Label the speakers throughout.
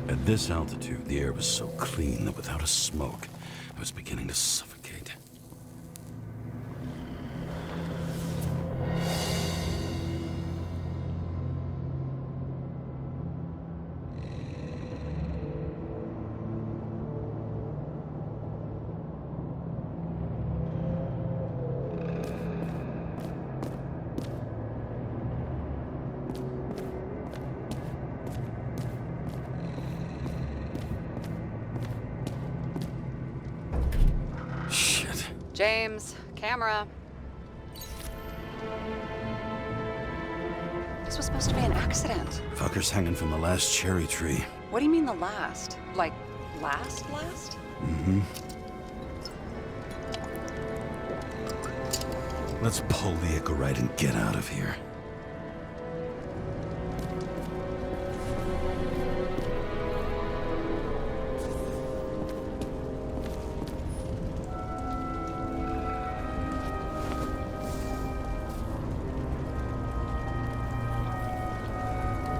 Speaker 1: At this altitude, the air was so clean that without a smoke, I was beginning to suffocate.
Speaker 2: James, camera. This was supposed to be an accident.
Speaker 1: Fuckers hanging from the last cherry tree.
Speaker 2: What do you mean the last? Like, last?
Speaker 1: Mm-hmm. Let's pull the Icarite and get out of here.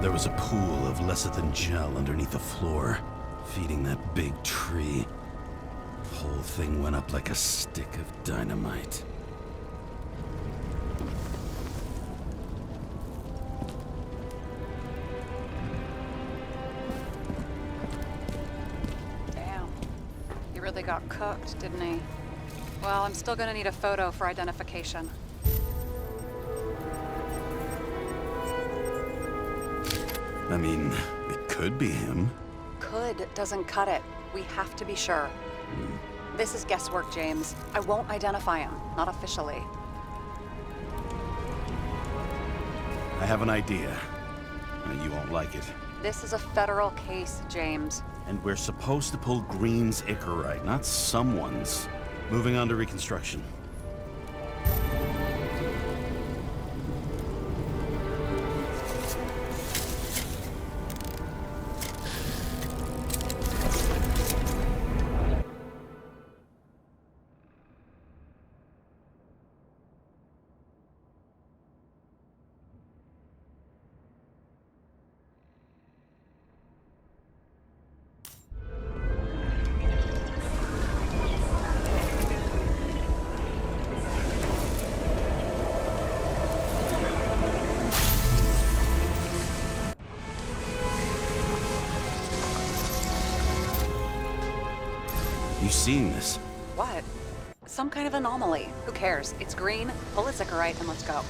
Speaker 1: There was a pool of lecithin gel underneath the floor, feeding that big tree. The whole thing went up like a stick of dynamite.
Speaker 2: Damn. He really got cooked, didn't he? Well, I'm still gonna need a photo for identification.
Speaker 1: I mean, it could be him.
Speaker 2: Could doesn't cut it. We have to be sure. This is guesswork, James. I won't identify him, not officially.
Speaker 1: I have an idea. You won't like it.
Speaker 2: This is a federal case, James.
Speaker 1: And we're supposed to pull Green's Icarite, not someone's. Moving on to reconstruction. You seeing this?
Speaker 2: What? Some kind of anomaly. Who cares? It's green, pull its Icarite, and let's go.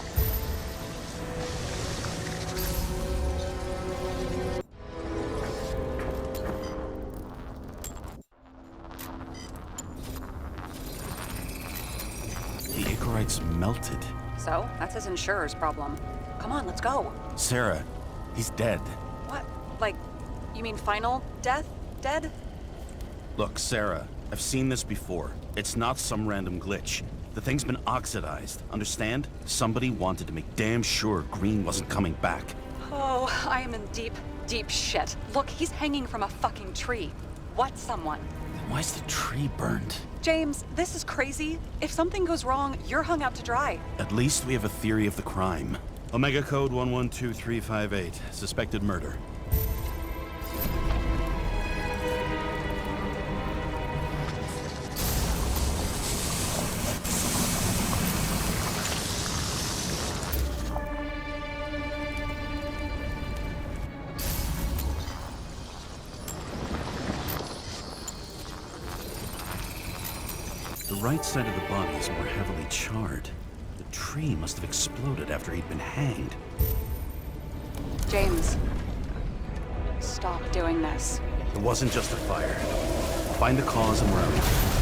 Speaker 1: The Icarite's melted.
Speaker 2: So, that's his insurer's problem. Come on, let's go.
Speaker 1: Sarah, he's dead.
Speaker 2: What? Like, you mean final death? Dead?
Speaker 1: Look, Sarah, I've seen this before. It's not some random glitch. The thing's been oxidized, understand? Somebody wanted to make damn sure Green wasn't coming back.
Speaker 2: Oh, I am in deep, deep shit. Look, he's hanging from a fucking tree. What someone?
Speaker 1: Why's the tree burned?
Speaker 2: James, this is crazy. If something goes wrong, you're hung out to dry.
Speaker 1: At least we have a theory of the crime. Omega code 112358. Suspected murder. The right side of the body is more heavily charred. The tree must have exploded after he'd been hanged.
Speaker 2: James, stop doing this.
Speaker 1: It wasn't just a fire. Find the cause and we're out.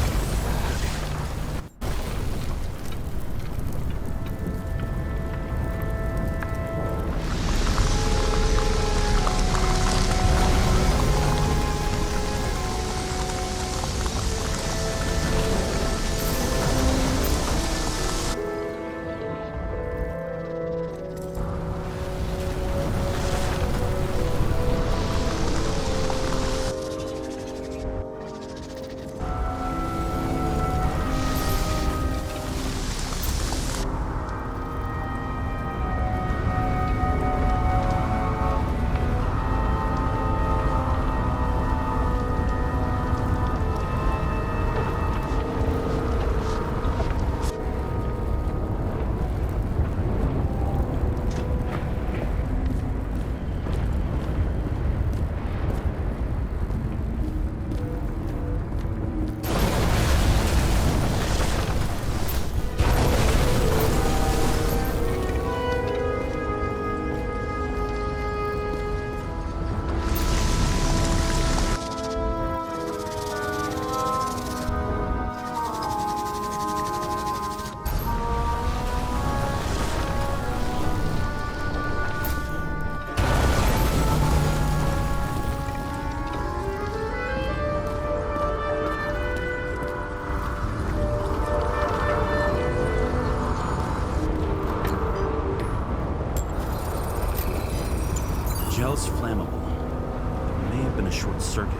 Speaker 1: trouble. It may have been a short circuit,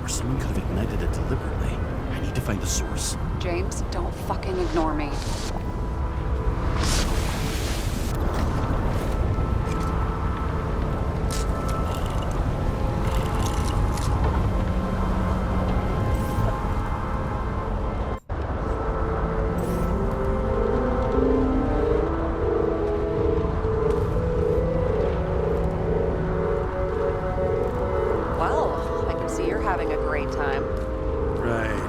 Speaker 1: or someone could have ignited it deliberately. I need to find the source.
Speaker 2: James, don't fucking ignore me. Well, I can see you're having a great time.
Speaker 1: Right.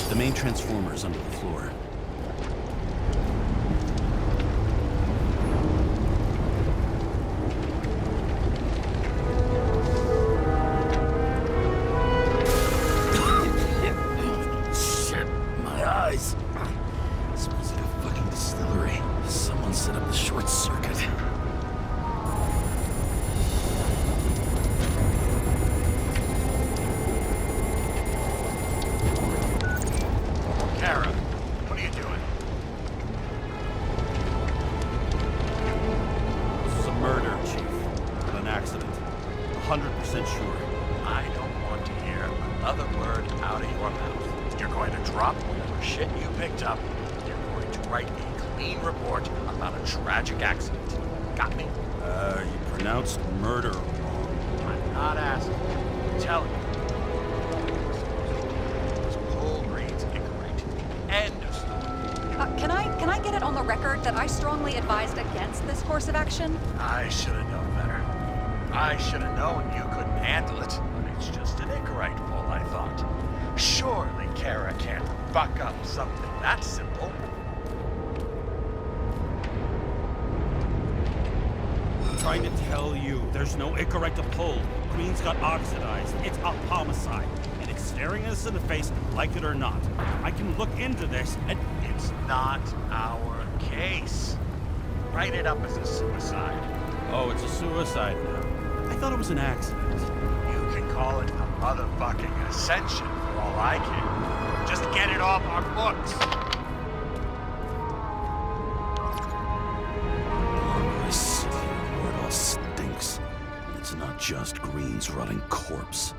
Speaker 1: The main transformer is under the floor. Shit, my eyes. Smells like a fucking distillery. Someone set up the short circuit.
Speaker 3: Kara, what are you doing?
Speaker 1: This is a murder, Chief. An accident. 100% sure.
Speaker 3: I don't want to hear another word out of your mouth. You're going to drop whatever shit you picked up. You're going to write a clean report about a tragic accident. Got me?
Speaker 1: You pronounced murder wrong.
Speaker 3: I'm not asking. I'm telling you. This whole reads incorrect. End of story.
Speaker 2: Can I get it on the record that I strongly advised against this course of action?
Speaker 3: I should have known better. I should have known you couldn't handle it, but it's just an incorrect pull, I thought. Surely Kara can't fuck up something that simple.
Speaker 1: I'm trying to tell you, there's no incorrect pull. Queen's got oxidized. It's a homicide. And it's staring us in the face, like it or not. I can look into this and...
Speaker 3: It's not our case. Write it up as a suicide.
Speaker 1: Oh, it's a suicide now. I thought it was an accident.
Speaker 3: You can call it a motherfucking ascension for all I care. Just get it off our books.
Speaker 1: I sit here where it all stinks. And it's not just Green's rotting corpse.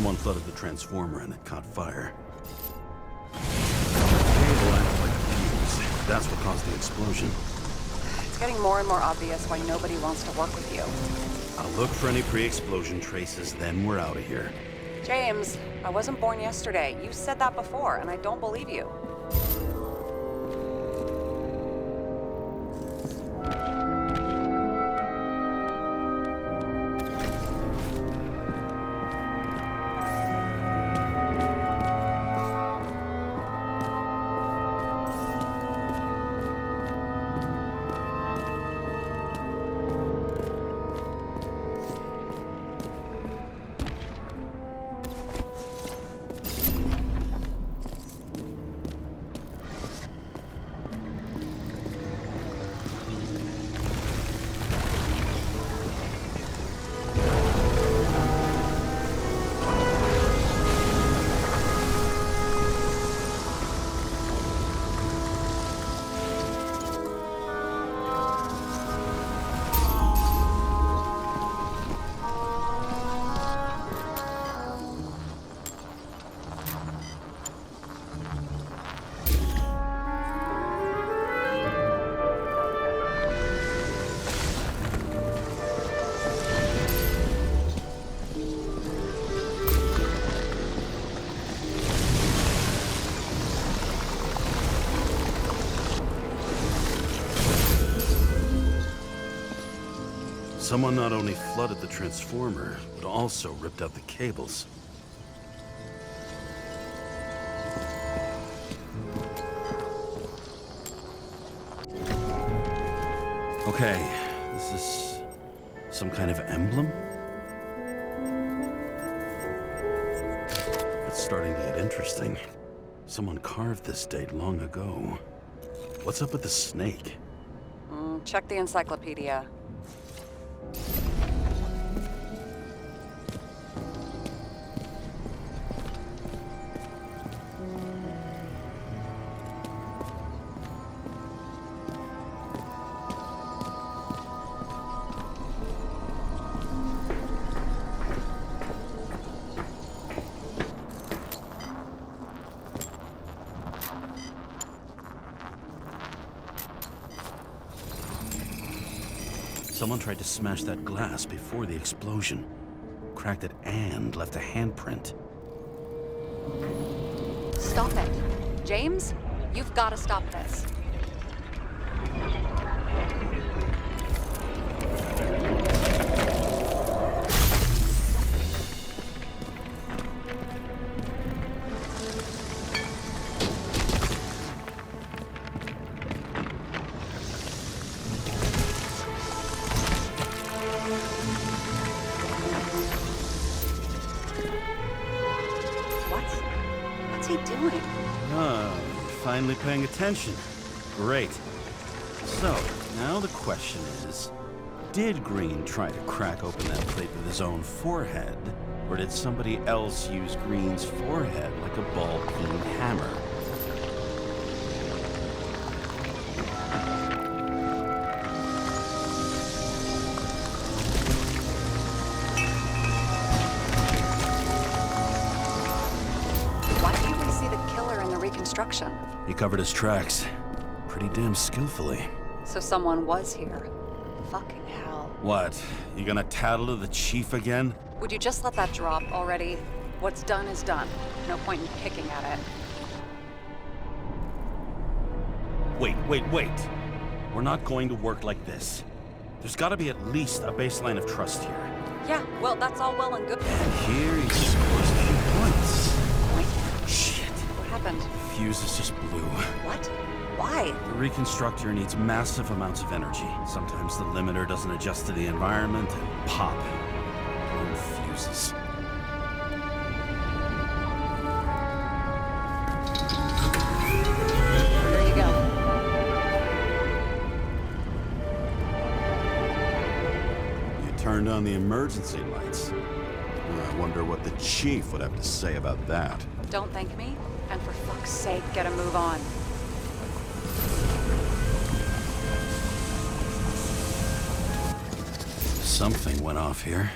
Speaker 1: Someone flooded the transformer and it caught fire. Cable acted like a fuse. That's what caused the explosion.
Speaker 2: It's getting more and more obvious why nobody wants to work with you.
Speaker 1: I'll look for any pre-explosion traces, then we're out of here.
Speaker 2: James, I wasn't born yesterday. You said that before, and I don't believe you.
Speaker 1: Someone not only flooded the transformer, but also ripped out the cables. Okay, this is some kind of emblem? It's starting to get interesting. Someone carved this date long ago. What's up with the snake?
Speaker 2: Check the encyclopedia.
Speaker 1: Someone tried to smash that glass before the explosion. Cracked it and left a handprint.
Speaker 2: Stop it. James, you've got to stop this. What's he doing?
Speaker 1: Finally paying attention. Great. So, now the question is, did Green try to crack open that plate with his own forehead, or did somebody else use Green's forehead like a ball-peen hammer?
Speaker 2: Reconstruction.
Speaker 1: He covered his tracks pretty damn skillfully.
Speaker 2: So someone was here. Fucking hell.
Speaker 1: What? You gonna tattle to the chief again?
Speaker 2: Would you just let that drop already? What's done is done. No point in picking at it.
Speaker 1: Wait. We're not going to work like this. There's gotta be at least a baseline of trust here.
Speaker 2: Yeah, well, that's all well and good.
Speaker 1: And here he scores a few points. Shit.
Speaker 2: What happened?
Speaker 1: The fuses just blew.
Speaker 2: What? Why?
Speaker 1: The reconstructor needs massive amounts of energy. Sometimes the limiter doesn't adjust to the environment and pop. Blown fuses.
Speaker 2: There you go.
Speaker 1: You turned on the emergency lights. I wonder what the chief would have to say about that.
Speaker 2: Don't thank me, and for fuck's sake, get a move on.
Speaker 1: Something went off here.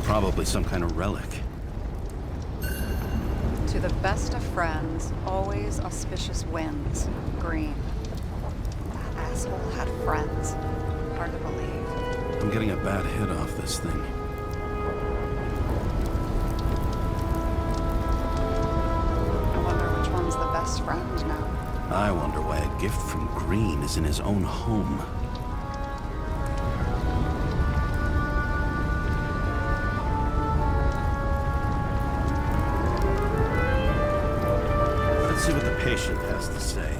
Speaker 1: Probably some kind of relic.
Speaker 2: To the best of friends, always auspicious wins. Green. That asshole had friends. Hard to believe.
Speaker 1: I'm getting a bad hit off this thing.
Speaker 2: I wonder which one's the best friend now.
Speaker 1: I wonder why a gift from Green is in his own home. Let's see what the patient has to say.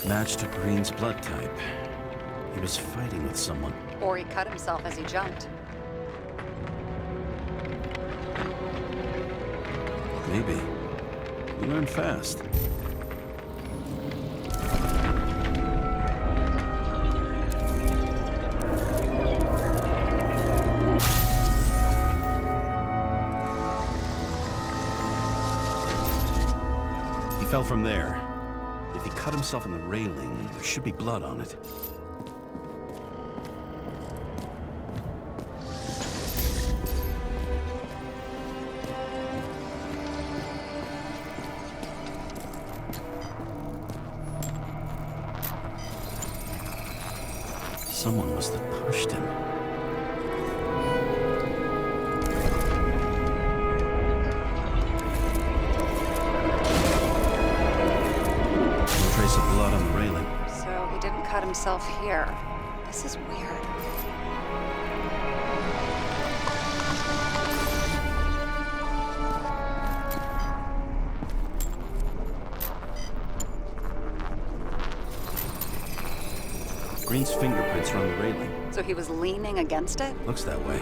Speaker 1: Match to Green's blood type. He was fighting with someone.
Speaker 2: Or he cut himself as he jumped.
Speaker 1: Maybe. You learn fast. He fell from there. If he cut himself in the railing, there should be blood on it. Someone must have pushed him. No trace of blood on the railing.
Speaker 2: So he didn't cut himself here. This is weird.
Speaker 1: Green's fingerprints are on the railing.
Speaker 2: So he was leaning against it?
Speaker 1: Looks that way.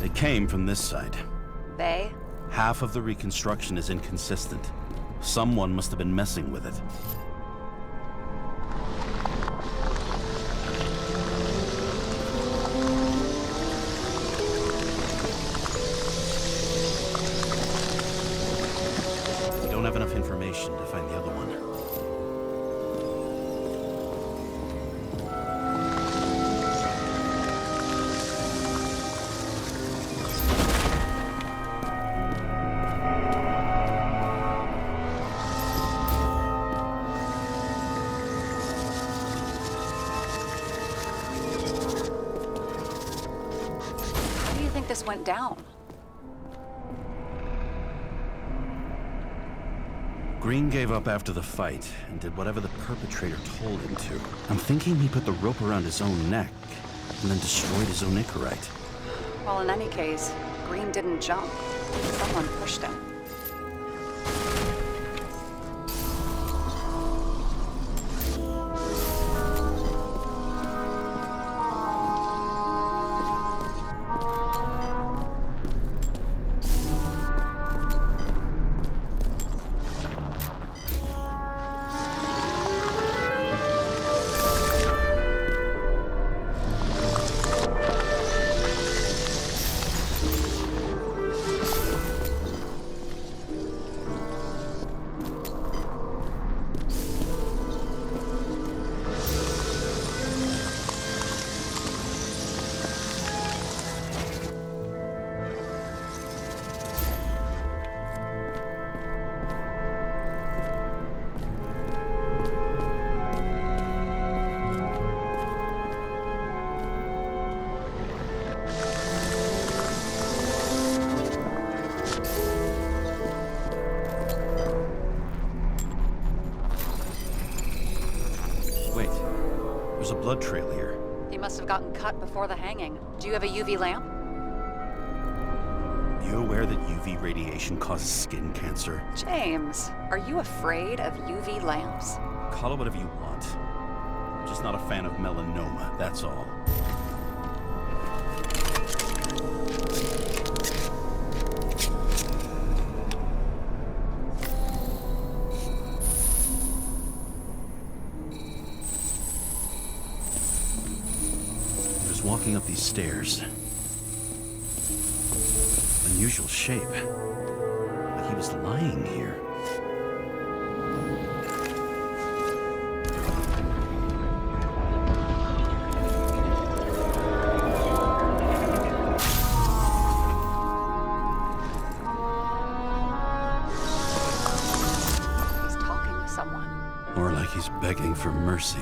Speaker 1: They came from this side.
Speaker 2: They?
Speaker 1: Half of the reconstruction is inconsistent. Someone must have been messing with it. We don't have enough information to find the other one.
Speaker 2: How do you think this went down?
Speaker 1: Green gave up after the fight and did whatever the perpetrator told him to. I'm thinking he put the rope around his own neck and then destroyed his own Icarite.
Speaker 2: Well, in any case, Green didn't jump. Someone pushed him. Wait, there's a blood trail here. He must have gotten cut before the hanging. Do you have a UV lamp?
Speaker 1: You aware that UV radiation causes skin cancer?
Speaker 2: James, are you afraid of UV lamps?
Speaker 1: Call it whatever you want. I'm just not a fan of melanoma, that's all. Just walking up these stairs. Unusual shape. Like he was lying here.
Speaker 2: He's talking to someone.
Speaker 1: Or like he's begging for mercy.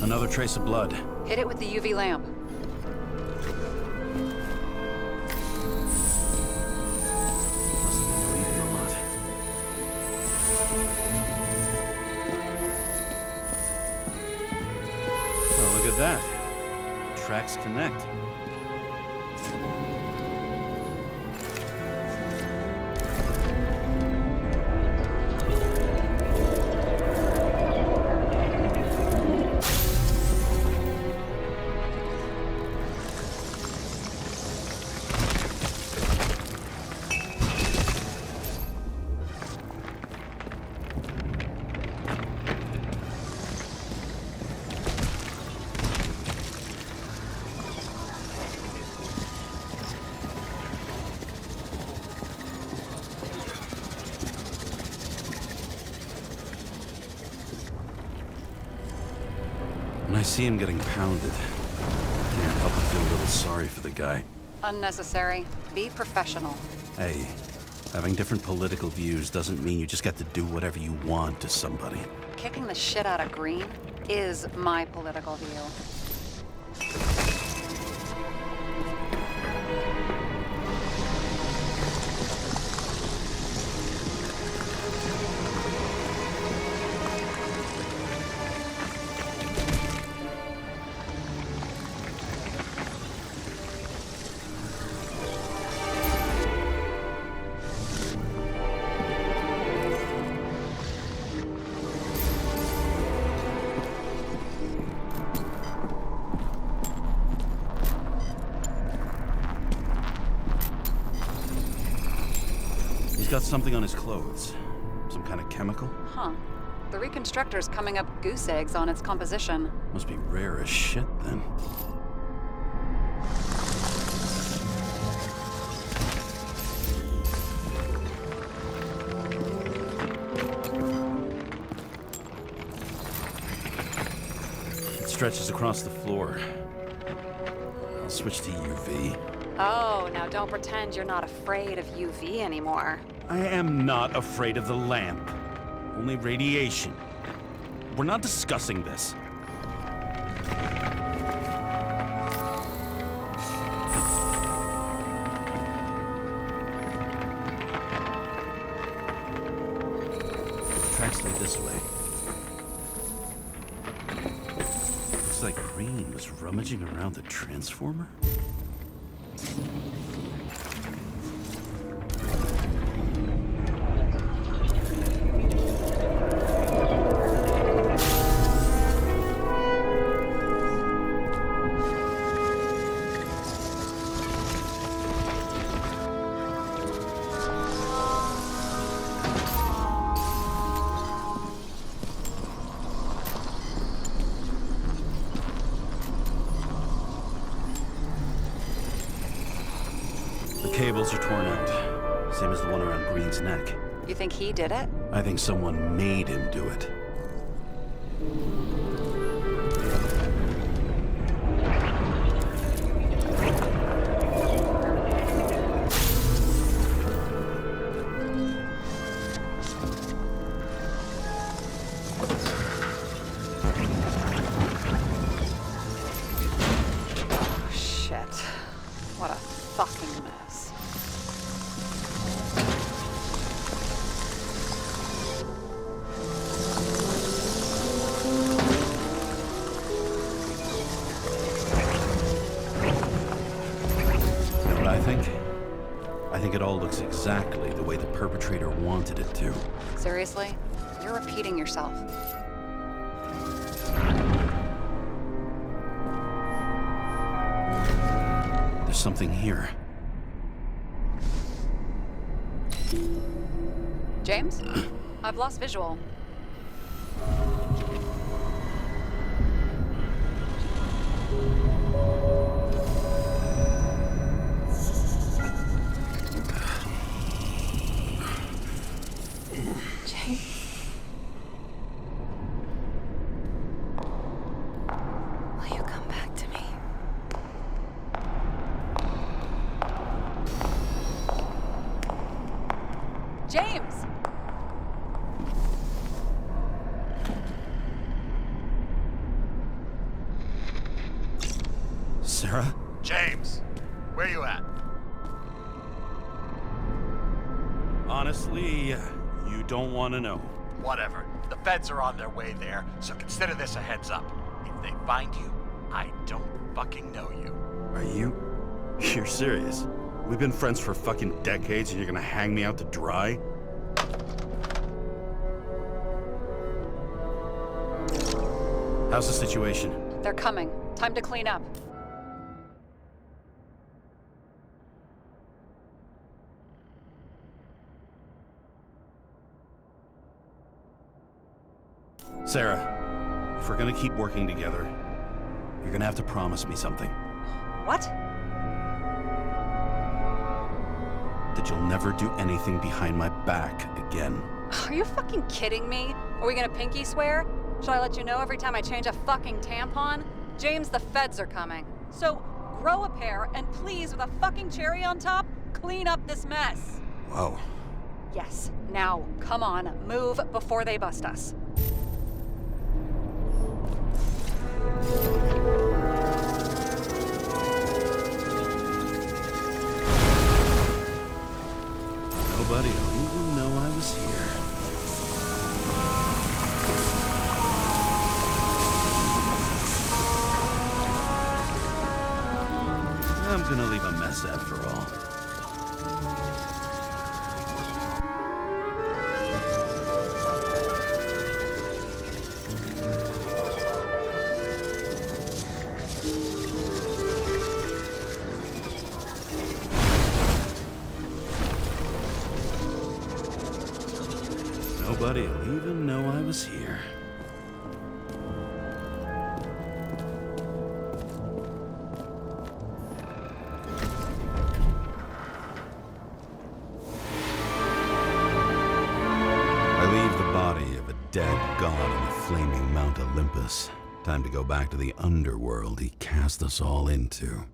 Speaker 1: Another trace of blood.
Speaker 2: Hit it with the UV lamp.
Speaker 1: Must have been bleeding a lot. Oh, look at that. Tracks connect. When I see him getting pounded, I can't help but feel a little sorry for the guy.
Speaker 2: Unnecessary. Be professional.
Speaker 1: Hey, having different political views doesn't mean you just get to do whatever you want to somebody.
Speaker 2: Kicking the shit out of Green is my political view.
Speaker 1: He's got something on his clothes. Some kind of chemical?
Speaker 2: Huh. The reconstructor's coming up goose eggs on its composition.
Speaker 1: Must be rare as shit, then. It stretches across the floor. I'll switch to UV.
Speaker 2: Oh, now don't pretend you're not afraid of UV anymore.
Speaker 1: I am not afraid of the lamp. Only radiation. We're not discussing this. Tracks lead this way. Looks like Green was rummaging around the transformer. The cables are torn out, same as the one around Green's neck.
Speaker 2: You think he did it?
Speaker 1: I think someone made him do it.
Speaker 2: Shit. What a fucking mess.
Speaker 1: think? I think it all looks exactly the way the perpetrator wanted it to.
Speaker 2: Seriously? You're repeating yourself.
Speaker 1: There's something here.
Speaker 2: James? I've lost visual. James? Will you come back to me? James!
Speaker 1: Sarah?
Speaker 3: James, where you at?
Speaker 1: Honestly, you don't want to know.
Speaker 3: Whatever. The feds are on their way there, so consider this a heads up. If they find you, I don't fucking know you.
Speaker 1: Are you? You're serious? We've been friends for fucking decades and you're gonna hang me out to dry? How's the situation?
Speaker 2: They're coming. Time to clean up.
Speaker 1: Sarah, if we're gonna keep working together, you're gonna have to promise me something.
Speaker 2: What?
Speaker 1: That you'll never do anything behind my back again.
Speaker 2: Are you fucking kidding me? Are we gonna pinky swear? Should I let you know every time I change a fucking tampon? James, the feds are coming. So, grow a pair, and please, with a fucking cherry on top, clean up this mess.
Speaker 1: Whoa.
Speaker 2: Yes, now, come on, move before they bust us.
Speaker 1: Nobody will even know I was here. I'm gonna leave a mess after all. Nobody will even know I was here. I leave the body of a dead god on the flaming Mount Olympus. Time to go back to the underworld he cast us all into.